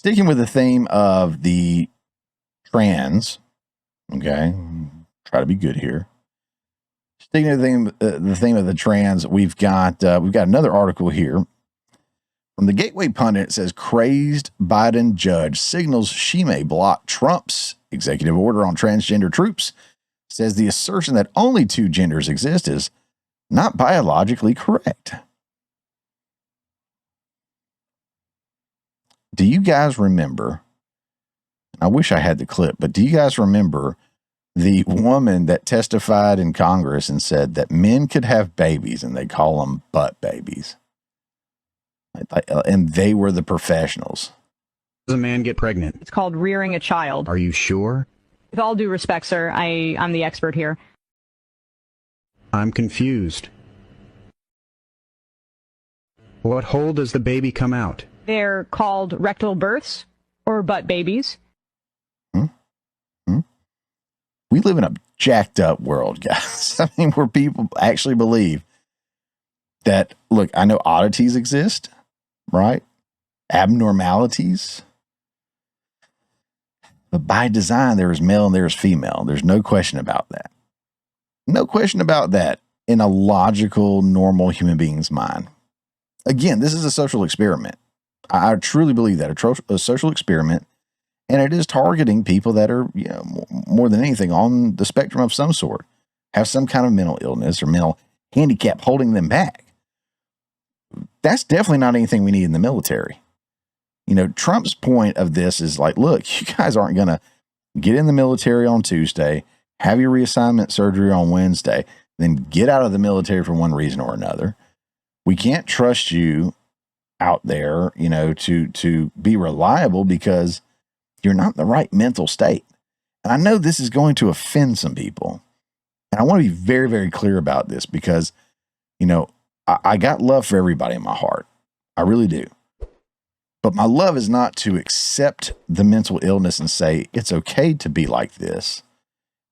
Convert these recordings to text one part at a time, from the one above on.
Sticking with the theme of the trans, okay, try to be good here. Sticking to the theme of the trans, we've got another article here from the Gateway Pundit. It says crazed Biden judge signals she may block Trump's executive order on transgender troops. Says the assertion that only two genders exist is not biologically correct. Do you guys remember? I wish I had the clip, but do you guys remember the woman that testified in Congress and said that men could have babies and they call them butt babies? And they were the professionals. Does a man get pregnant? It's called rearing a child. Are you sure? With all due respect, sir, I'm the expert here. I'm confused. What hole does the baby come out? They're called rectal births or butt babies. We live in a jacked up world, guys. I mean, where people actually believe that, look, I know oddities exist, right? Abnormalities. But by design, there is male and there is female. There's no question about that. No question about that in a logical, normal human being's mind. Again, this is a social experiment. I truly believe that a social experiment, and it is targeting people that are, more than anything on the spectrum of some sort, have some kind of mental illness or mental handicap holding them back. That's definitely not anything we need in the military. Trump's point of this is like, look, you guys aren't going to get in the military on Tuesday, have your reassignment surgery on Wednesday, then get out of the military for one reason or another. We can't trust you out there, to be reliable because you're not in the right mental state. And I know this is going to offend some people. And I want to be very, very clear about this because, I got love for everybody in my heart. I really do. But my love is not to accept the mental illness and say, it's okay to be like this.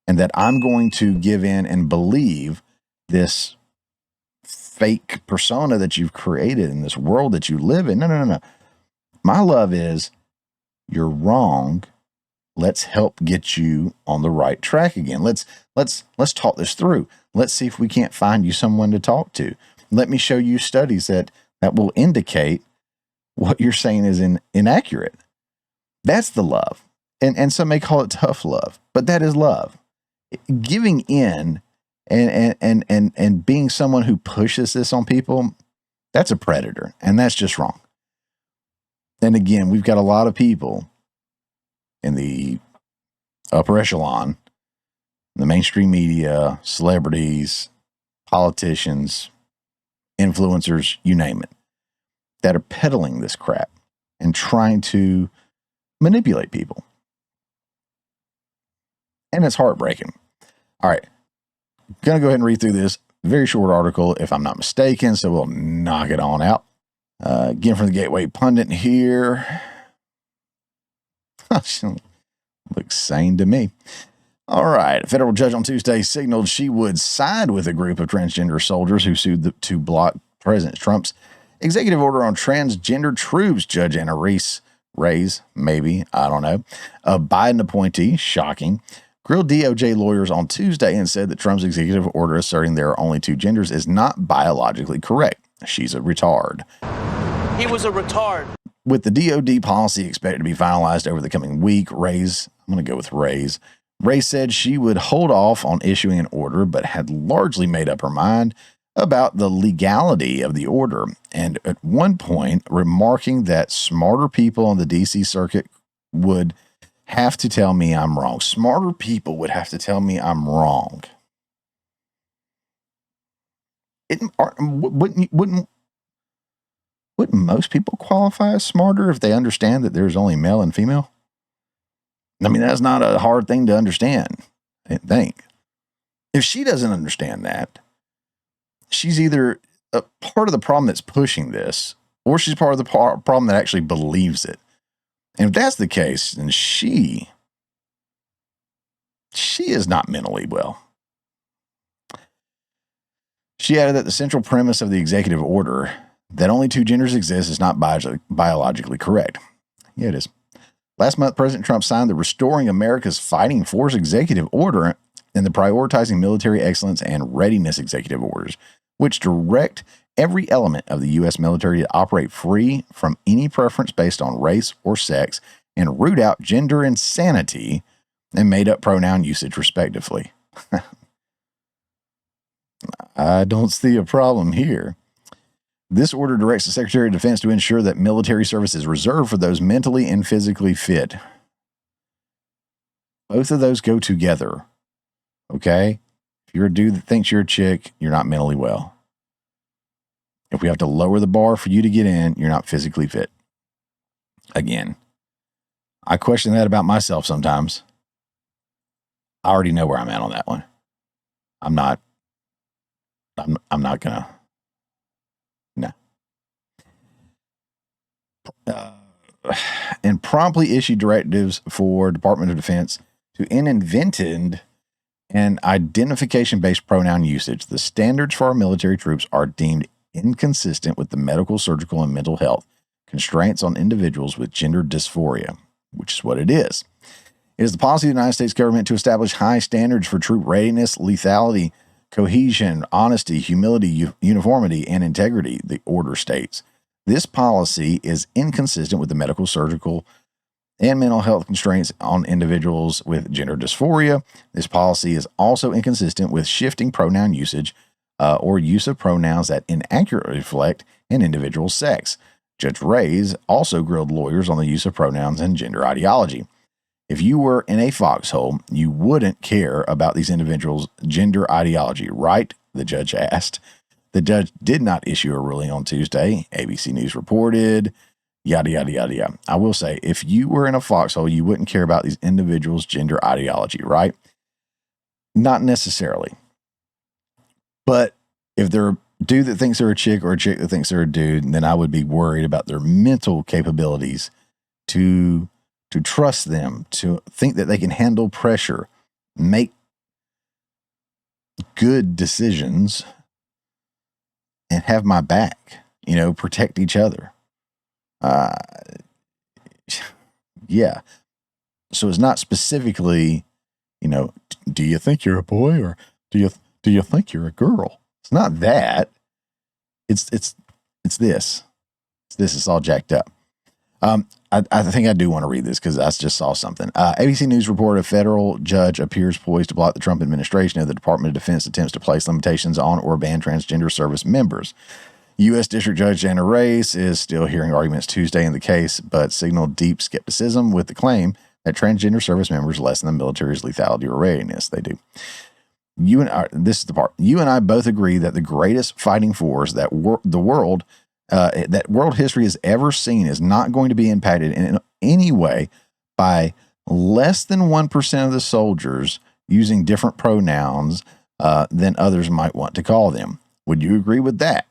And that I'm going to give in and believe this fake persona that you've created in this world that you live in. No. My love is, you're wrong. Let's help get you on the right track again. Let's talk this through. Let's see if we can't find you someone to talk to. Let me show you studies that will indicate what you're saying is inaccurate. That's the love. And some may call it tough love, but that is love. Giving in and being someone who pushes this on people, that's a predator, and that's just wrong. And again, we've got a lot of people in the upper echelon, the mainstream media, celebrities, politicians, influencers, you name it, that are peddling this crap and trying to manipulate people. And it's heartbreaking. All right. Going to go ahead and read through this very short article, if I'm not mistaken, so we'll knock it on out. Again, from the Gateway Pundit here. Looks sane to me. All right. A federal judge on Tuesday signaled she would side with a group of transgender soldiers who sued to block President Trump's executive order on transgender troops. Judge Anna Reyes, maybe, I don't know, a Biden appointee, shocking, grilled DOJ lawyers on Tuesday and said that Trump's executive order asserting there are only two genders is not biologically correct. She's a retard. He was a retard. With the DOD policy expected to be finalized over the coming week, I'm going to go with Reyes said she would hold off on issuing an order, but had largely made up her mind about the legality of the order. And at one point, remarking that smarter people on the DC circuit would have to tell me I'm wrong. Smarter people would have to tell me I'm wrong. Wouldn't most people qualify as smarter if they understand that there's only male and female? I mean, that's not a hard thing to understand, I think. If she doesn't understand that, she's either a part of the problem that's pushing this, or she's part of the problem that actually believes it. And if that's the case, then she is not mentally well. She added that the central premise of the executive order that only two genders exist is not biologically correct. Yeah, it is. Last month, President Trump signed the Restoring America's Fighting Force Executive Order and the Prioritizing Military Excellence and Readiness Executive Orders, which direct every element of the U.S. military to operate free from any preference based on race or sex and root out gender insanity and made-up pronoun usage, respectively. I don't see a problem here. This order directs the Secretary of Defense to ensure that military service is reserved for those mentally and physically fit. Both of those go together. Okay? If you're a dude that thinks you're a chick, you're not mentally well. If we have to lower the bar for you to get in, you're not physically fit. Again, I question that about myself sometimes. I already know where I'm at on that one. I'm not gonna. No. And promptly issued directives for Department of Defense to invented an identification-based pronoun usage. The standards for our military troops are deemed inconsistent with the medical, surgical, and mental health constraints on individuals with gender dysphoria, which is what it is. It is the policy of the United States government to establish high standards for troop readiness, lethality, cohesion, honesty, humility, uniformity, and integrity, the order states. This policy is inconsistent with the medical, surgical, and mental health constraints on individuals with gender dysphoria. This policy is also inconsistent with shifting pronoun usage or use of pronouns that inaccurately reflect an individual's sex. Judge Reyes also grilled lawyers on the use of pronouns and gender ideology. If you were in a foxhole, you wouldn't care about these individuals' gender ideology, right? The judge asked. The judge did not issue a ruling on Tuesday. ABC News reported, yada, yada, yada, yada. I will say, if you were in a foxhole, you wouldn't care about these individuals' gender ideology, right? Not necessarily. But if they're a dude that thinks they're a chick or a chick that thinks they're a dude, then I would be worried about their mental capabilities to trust them, to think that they can handle pressure, make good decisions, and have my back, protect each other. Yeah. So it's not specifically, do you think you're a boy or do you think you're a girl? It's not that. It's this. It's all jacked up. I think I do want to read this because I just saw something. ABC News reported a federal judge appears poised to block the Trump administration of the Department of Defense attempts to place limitations on or ban transgender service members. U.S. District Judge Jana Reyes is still hearing arguments Tuesday in the case, but signaled deep skepticism with the claim that transgender service members lessen the military's lethality or readiness. They do. This is the part. You and I both agree that the greatest fighting force that that world history has ever seen is not going to be impacted in any way by less than 1% of the soldiers using different pronouns than others might want to call them. Would you agree with that?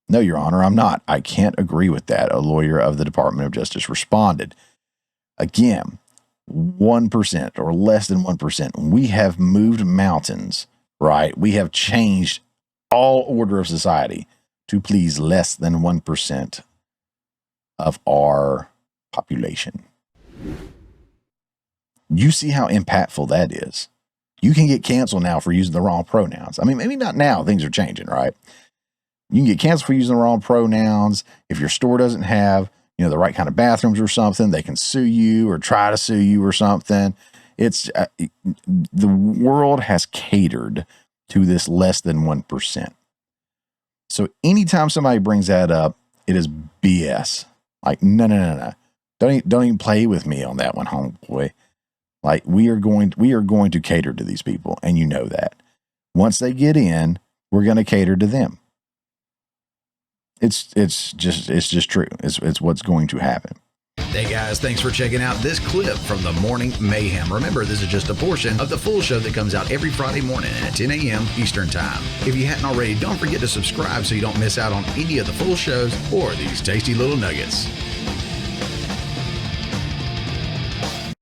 No, Your Honor, I'm not. I can't agree with that, a lawyer of the Department of Justice responded. Again, 1% or less than 1%. We have moved mountains, right? We have changed all order of society to please less than 1% of our population. You see how impactful that is. You can get canceled now for using the wrong pronouns. I mean, maybe not now. Things are changing, right? You can get canceled for using the wrong pronouns. If your store doesn't have, the right kind of bathrooms or something, they can sue you or try to sue you or something. It's the world has catered to this less than 1%. So anytime somebody brings that up, it is BS. Like, no. Don't even play with me on that one, homeboy. Like, we are going to cater to these people, and you know that. Once they get in, we're going to cater to them. It's just true. It's what's going to happen. Hey guys, thanks for checking out this clip from the Morning Mayhem. Remember, this is just a portion of the full show that comes out every Friday morning at 10 a.m. Eastern Time. If you hadn't already, don't forget to subscribe so you don't miss out on any of the full shows or these tasty little nuggets.